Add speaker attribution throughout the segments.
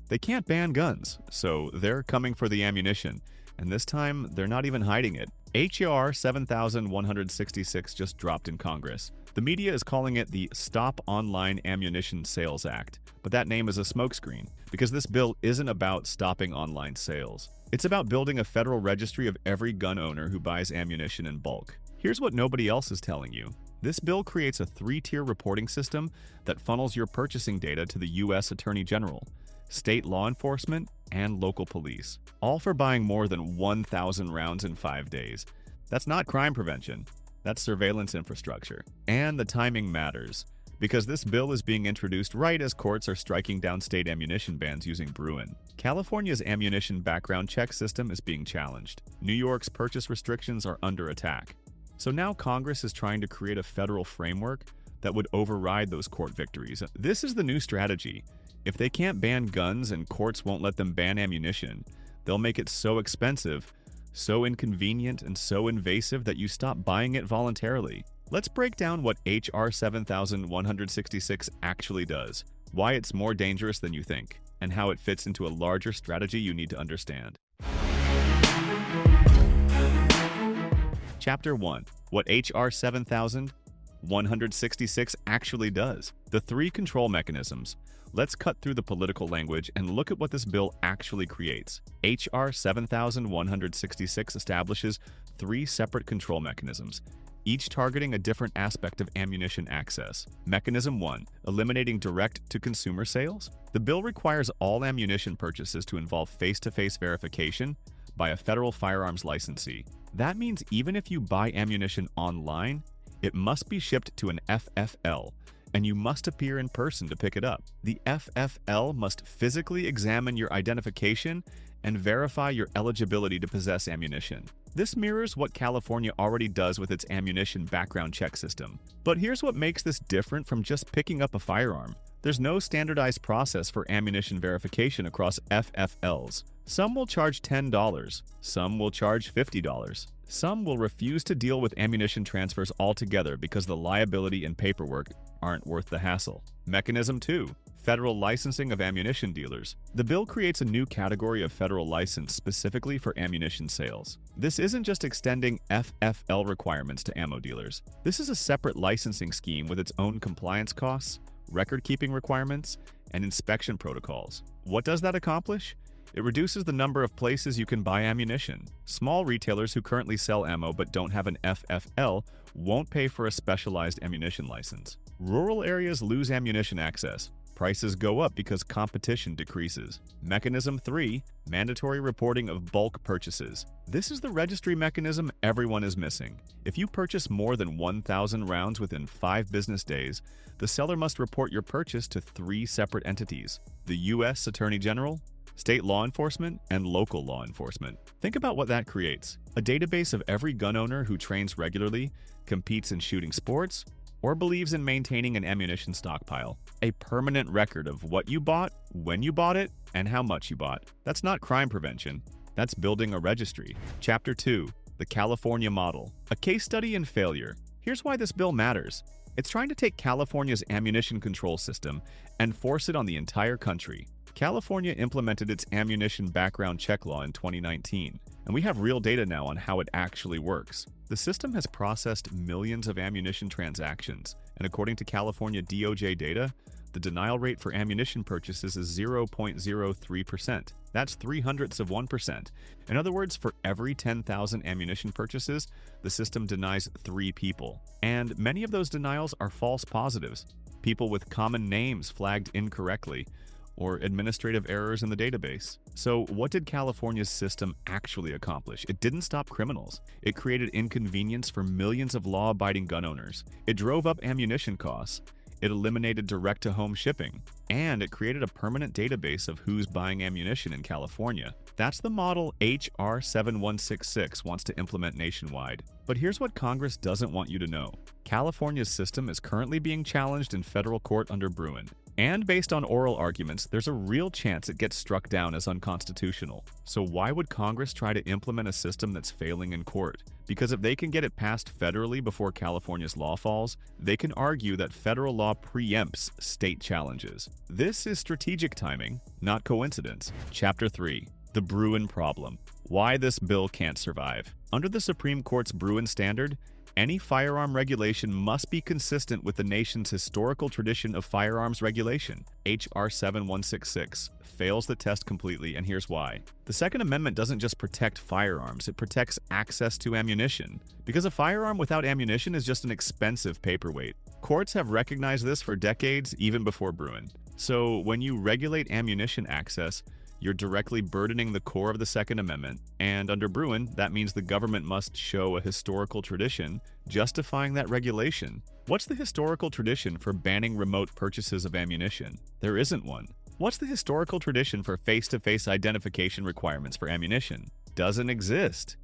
Speaker 1: They can't ban guns, so they're coming for the ammunition, and this time they're not even hiding it. H.R. 7166 just dropped in Congress. The media is calling it the Stop Online Ammunition Sales Act, but that name is a smokescreen, because this bill isn't about stopping online sales. It's about building a federal registry of every gun owner who buys ammunition in bulk. Here's what nobody else is telling you. This bill creates a three-tier reporting system that funnels your purchasing data to the U.S. Attorney General, state law enforcement, and local police, all for buying more than 1,000 rounds in 5 days. That's not crime prevention. That's surveillance infrastructure. And the timing matters, because this bill is being introduced right as courts are striking down state ammunition bans using Bruen. California's ammunition background check system is being challenged. New York's purchase restrictions are under attack. So now Congress is trying to create a federal framework that would override those court victories. This is the new strategy. If they can't ban guns and courts won't let them ban ammunition, they'll make it so expensive, so inconvenient, and so invasive that you stop buying it voluntarily. Let's break down what H.R. 7166 actually does, why it's more dangerous than you think, and how it fits into a larger strategy you need to understand. Chapter 1. What H.R. 7166 actually does. The three control mechanisms. Let's cut through the political language and look at what this bill actually creates. H.R. 7166 establishes three separate control mechanisms, each targeting a different aspect of ammunition access. Mechanism 1. Eliminating direct-to-consumer sales. The bill requires all ammunition purchases to involve face-to-face verification by a federal firearms licensee. That means even if you buy ammunition online, it must be shipped to an FFL, and you must appear in person to pick it up. The FFL must physically examine your identification and verify your eligibility to possess ammunition. This mirrors what California already does with its ammunition background check system. But here's what makes this different from just picking up a firearm. There's no standardized process for ammunition verification across FFLs. Some will charge $10, some will charge $50. Some will refuse to deal with ammunition transfers altogether because the liability and paperwork aren't worth the hassle. Mechanism 2. Federal licensing of ammunition dealers. The bill creates a new category of federal license specifically for ammunition sales. This isn't just extending FFL requirements to ammo dealers. This is a separate licensing scheme with its own compliance costs, record-keeping requirements, and inspection protocols. What does that accomplish? It reduces the number of places you can buy ammunition. Small retailers who currently sell ammo but don't have an FFL won't pay for a specialized ammunition license. Rural areas lose ammunition access. Prices go up because competition decreases. Mechanism 3. Mandatory reporting of bulk purchases. This is the registry mechanism everyone is missing. If you purchase more than 1,000 rounds within 5 business days, the seller must report your purchase to 3 separate entities: the U.S. Attorney General, state law enforcement, and local law enforcement. Think about what that creates. A database of every gun owner who trains regularly, competes in shooting sports, or believes in maintaining an ammunition stockpile. A permanent record of what you bought, when you bought it, and how much you bought. That's not crime prevention. That's building a registry. Chapter 2. The California Model. A case study in failure. Here's why this bill matters. It's trying to take California's ammunition control system and force it on the entire country. California implemented its ammunition background check law in 2019, and we have real data now on how it actually works. The system has processed millions of ammunition transactions, and according to California DOJ data, the denial rate for ammunition purchases is 0.03%. That's 0.03%. In other words, for every 10,000 ammunition purchases, the system denies 3 people. And many of those denials are false positives, people with common names flagged incorrectly, or administrative errors in the database. So what did California's system actually accomplish? It didn't stop criminals. It created inconvenience for millions of law-abiding gun owners. It drove up ammunition costs. It eliminated direct-to-home shipping. And it created a permanent database of who's buying ammunition in California. That's the model H.R. 7166 wants to implement nationwide. But here's what Congress doesn't want you to know. California's system is currently being challenged in federal court under Bruen. And based on oral arguments, there's a real chance it gets struck down as unconstitutional. So why would Congress try to implement a system that's failing in court? Because if they can get it passed federally before California's law falls, they can argue that federal law preempts state challenges. This is strategic timing, not coincidence. Chapter 3. The Bruen Problem. Why this bill can't survive. Under the Supreme Court's Bruen standard, any firearm regulation must be consistent with the nation's historical tradition of firearms regulation. H.R. 7166 fails the test completely, and here's why. The Second Amendment doesn't just protect firearms, it protects access to ammunition. Because a firearm without ammunition is just an expensive paperweight. Courts have recognized this for decades, even before Bruen. So when you regulate ammunition access, you're directly burdening the core of the Second Amendment, and under Bruen, that means the government must show a historical tradition justifying that regulation. What's the historical tradition for banning remote purchases of ammunition? There isn't one. What's the historical tradition for face-to-face identification requirements for ammunition? Doesn't exist.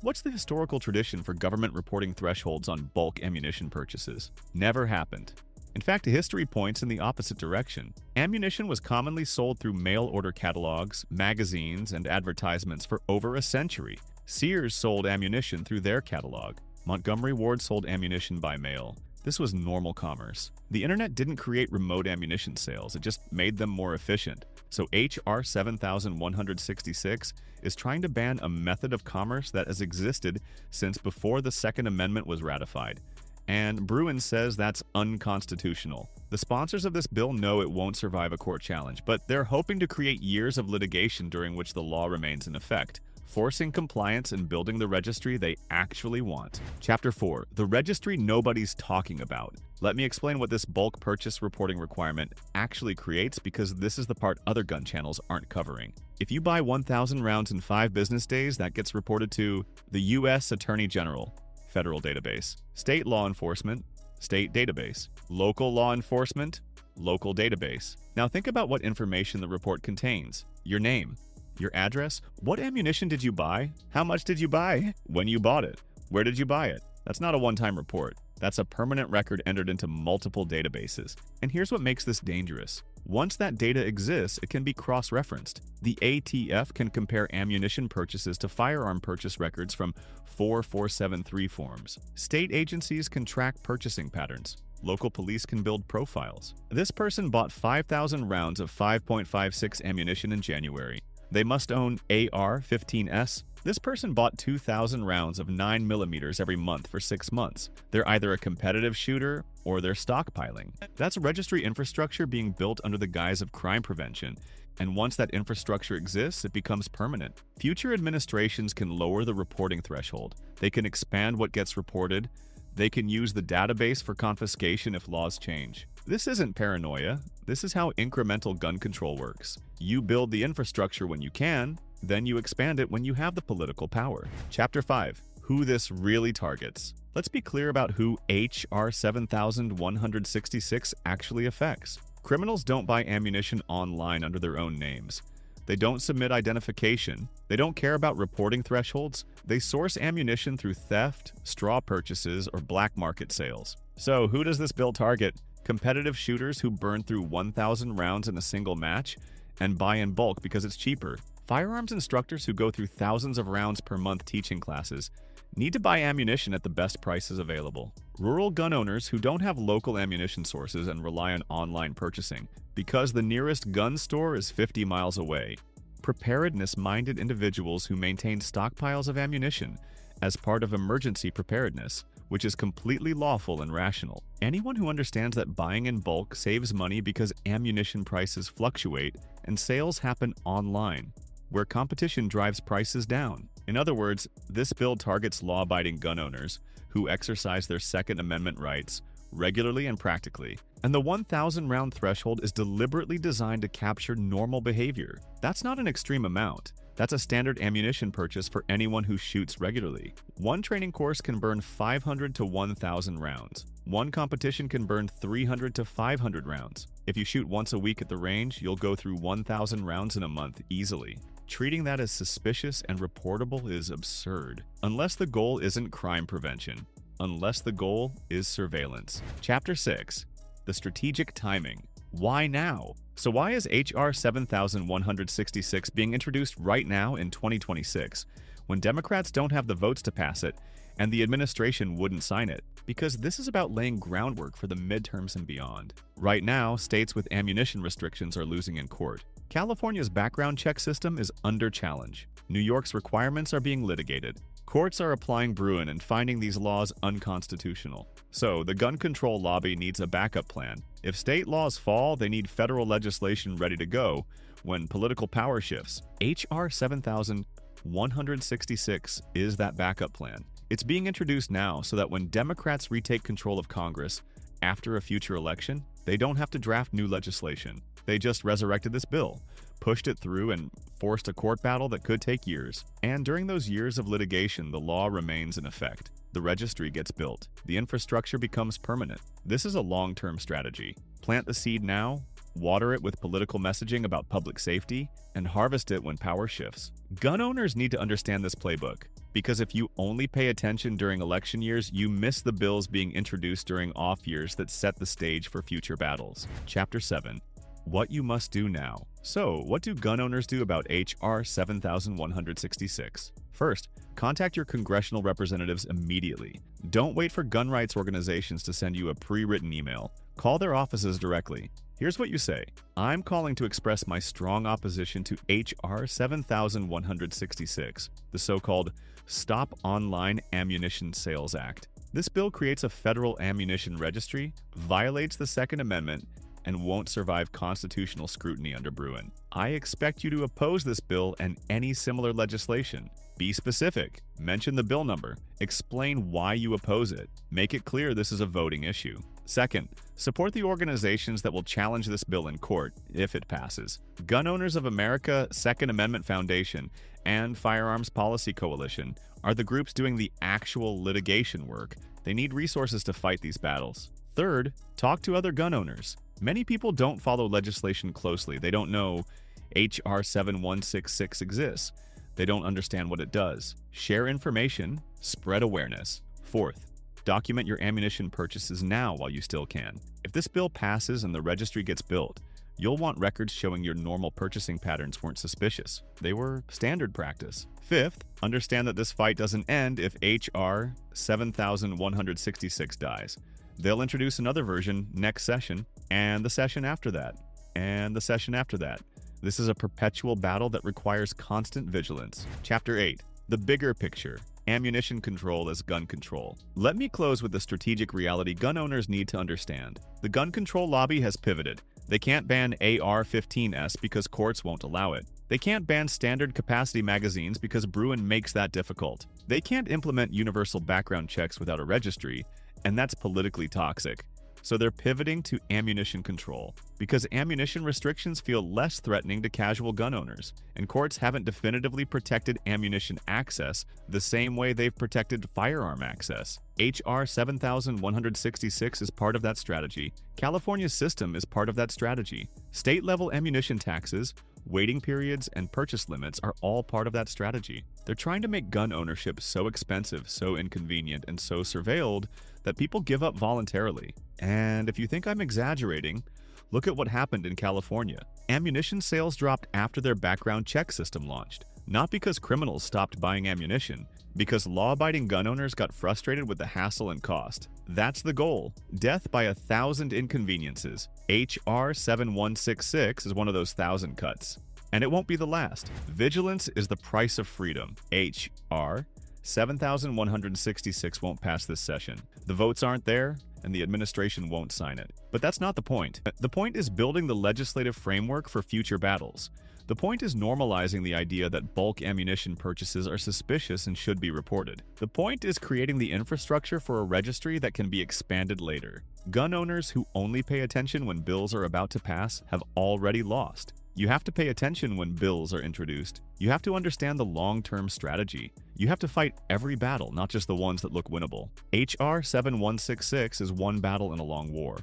Speaker 1: What's the historical tradition for government reporting thresholds on bulk ammunition purchases? Never happened. In fact, history points in the opposite direction. Ammunition was commonly sold through mail-order catalogs, magazines, and advertisements for over a century. Sears sold ammunition through their catalog. Montgomery Ward sold ammunition by mail. This was normal commerce. The internet didn't create remote ammunition sales, it just made them more efficient. So H.R. 7166 is trying to ban a method of commerce that has existed since before the Second Amendment was ratified. And Bruen says that's unconstitutional. The sponsors of this bill know it won't survive a court challenge, but they're hoping to create years of litigation during which the law remains in effect, forcing compliance and building the registry they actually want. Chapter 4. The registry nobody's talking about. Let me explain what this bulk purchase reporting requirement actually creates, because this is the part other gun channels aren't covering. If you buy 1,000 rounds in 5 business days, that gets reported to the U.S. Attorney General, federal database, state law enforcement, state database, local law enforcement, local database. Now think about what information the report contains. Your name, your address, what ammunition did you buy, how much did you buy, when you bought it, where did you buy it. That's not a one-time report. That's a permanent record entered into multiple databases. And here's what makes this dangerous. Once that data exists, it can be cross-referenced. The ATF can compare ammunition purchases to firearm purchase records from 4473 forms. State agencies can track purchasing patterns. Local police can build profiles. This person bought 5,000 rounds of 5.56 ammunition in January. They must own AR-15S. This person bought 2,000 rounds of 9mm every month for 6 months. They're either a competitive shooter or they're stockpiling. That's registry infrastructure being built under the guise of crime prevention. And once that infrastructure exists, it becomes permanent. Future administrations can lower the reporting threshold. They can expand what gets reported. They can use the database for confiscation if laws change. This isn't paranoia. This is how incremental gun control works. You build the infrastructure when you can, then you expand it when you have the political power. Chapter 5. Who this really targets. Let's be clear about who H.R. 7166 actually affects. Criminals don't buy ammunition online under their own names. They don't submit identification. They don't care about reporting thresholds. They source ammunition through theft, straw purchases, or black market sales. So who does this bill target? Competitive shooters who burn through 1,000 rounds in a single match and buy in bulk because it's cheaper. Firearms instructors who go through thousands of rounds per month teaching classes need to buy ammunition at the best prices available. Rural gun owners who don't have local ammunition sources and rely on online purchasing because the nearest gun store is 50 miles away. Preparedness-minded individuals who maintain stockpiles of ammunition as part of emergency preparedness, which is completely lawful and rational. Anyone who understands that buying in bulk saves money because ammunition prices fluctuate and sales happen online, where competition drives prices down. In other words, this bill targets law-abiding gun owners who exercise their Second Amendment rights regularly and practically. And the 1,000-round threshold is deliberately designed to capture normal behavior. That's not an extreme amount. That's a standard ammunition purchase for anyone who shoots regularly. One training course can burn 500 to 1,000 rounds. One competition can burn 300 to 500 rounds. If you shoot once a week at the range, you'll go through 1,000 rounds in a month easily. Treating that as suspicious and reportable is absurd. Unless the goal isn't crime prevention. Unless the goal is surveillance. Chapter 6. The strategic timing. Why now? So why is H.R. 7166 being introduced right now in 2026, when Democrats don't have the votes to pass it and the administration wouldn't sign it? Because this is about laying groundwork for the midterms and beyond. Right now, states with ammunition restrictions are losing in court. California's background check system is under challenge. New York's requirements are being litigated. Courts are applying Bruen and finding these laws unconstitutional. So, the gun control lobby needs a backup plan. If state laws fall, they need federal legislation ready to go when political power shifts. H.R. 7166 is that backup plan. It's being introduced now so that when Democrats retake control of Congress after a future election, they don't have to draft new legislation. They just resurrected this bill, pushed it through, and forced a court battle that could take years. And during those years of litigation, the law remains in effect. The registry gets built. The infrastructure becomes permanent. This is a long-term strategy. Plant the seed now, water it with political messaging about public safety, and harvest it when power shifts. Gun owners need to understand this playbook, because if you only pay attention during election years, you miss the bills being introduced during off years that set the stage for future battles. Chapter 7. What you must do now. So, what do gun owners do about H.R. 7166? First, contact your congressional representatives immediately. Don't wait for gun rights organizations to send you a pre-written email. Call their offices directly. Here's what you say. I'm calling to express my strong opposition to H.R. 7166, the so-called Stop Online Ammunition Sales Act. This bill creates a federal ammunition registry, violates the Second Amendment, and won't survive constitutional scrutiny under Bruen. I expect you to oppose this bill and any similar legislation. Be specific. Mention the bill number. Explain why you oppose it. Make it clear this is a voting issue. Second, support the organizations that will challenge this bill in court if it passes. Gun Owners of America, Second Amendment Foundation, and Firearms Policy Coalition are the groups doing the actual litigation work. They need resources to fight these battles. Third, talk to other gun owners. Many people don't follow legislation closely. They don't know H.R. 7166 exists. They don't understand what it does. Share information, spread awareness. Fourth, document your ammunition purchases now while you still can. If this bill passes and the registry gets built, you'll want records showing your normal purchasing patterns weren't suspicious. They were standard practice. Fifth, understand that this fight doesn't end if H.R. 7166 dies. They'll introduce another version next session, and the session after that, and the session after that. This is a perpetual battle that requires constant vigilance. Chapter 8. The bigger picture. Ammunition control as gun control. Let me close with the strategic reality gun owners need to understand. The gun control lobby has pivoted. They can't ban AR-15s because courts won't allow it. They can't ban standard capacity magazines because Bruen makes that difficult. They can't implement universal background checks without a registry, and that's politically toxic. So they're pivoting to ammunition control, because ammunition restrictions feel less threatening to casual gun owners, and courts haven't definitively protected ammunition access the same way they've protected firearm access. H.R. 7166 is part of that strategy. California's system is part of that strategy. State-level ammunition taxes, waiting periods, and purchase limits are all part of that strategy. They're trying to make gun ownership so expensive, so inconvenient, and so surveilled that people give up voluntarily. And if you think I'm exaggerating, look at what happened in California. Ammunition sales dropped after their background check system launched. Not because criminals stopped buying ammunition, because law-abiding gun owners got frustrated with the hassle and cost. That's the goal. Death by 1,000 inconveniences. H.R. 7166 is one of those 1,000 cuts. And it won't be the last. Vigilance is the price of freedom. H.R. 7166 won't pass this session. The votes aren't there, and the administration won't sign it. But that's not the point. The point is building the legislative framework for future battles. The point is normalizing the idea that bulk ammunition purchases are suspicious and should be reported. The point is creating the infrastructure for a registry that can be expanded later. Gun owners who only pay attention when bills are about to pass have already lost. You have to pay attention when bills are introduced. You have to understand the long-term strategy. You have to fight every battle, not just the ones that look winnable. H.R. 7166 is one battle in a long war.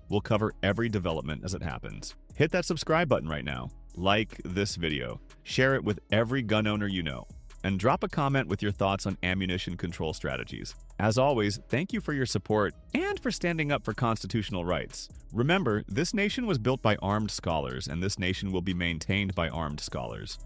Speaker 1: We'll cover every development as it happens. Hit that subscribe button right now. Like this video. Share it with every gun owner you know. And drop a comment with your thoughts on ammunition control strategies. As always, thank you for your support and for standing up for constitutional rights. Remember, this nation was built by armed scholars, and this nation will be maintained by armed scholars.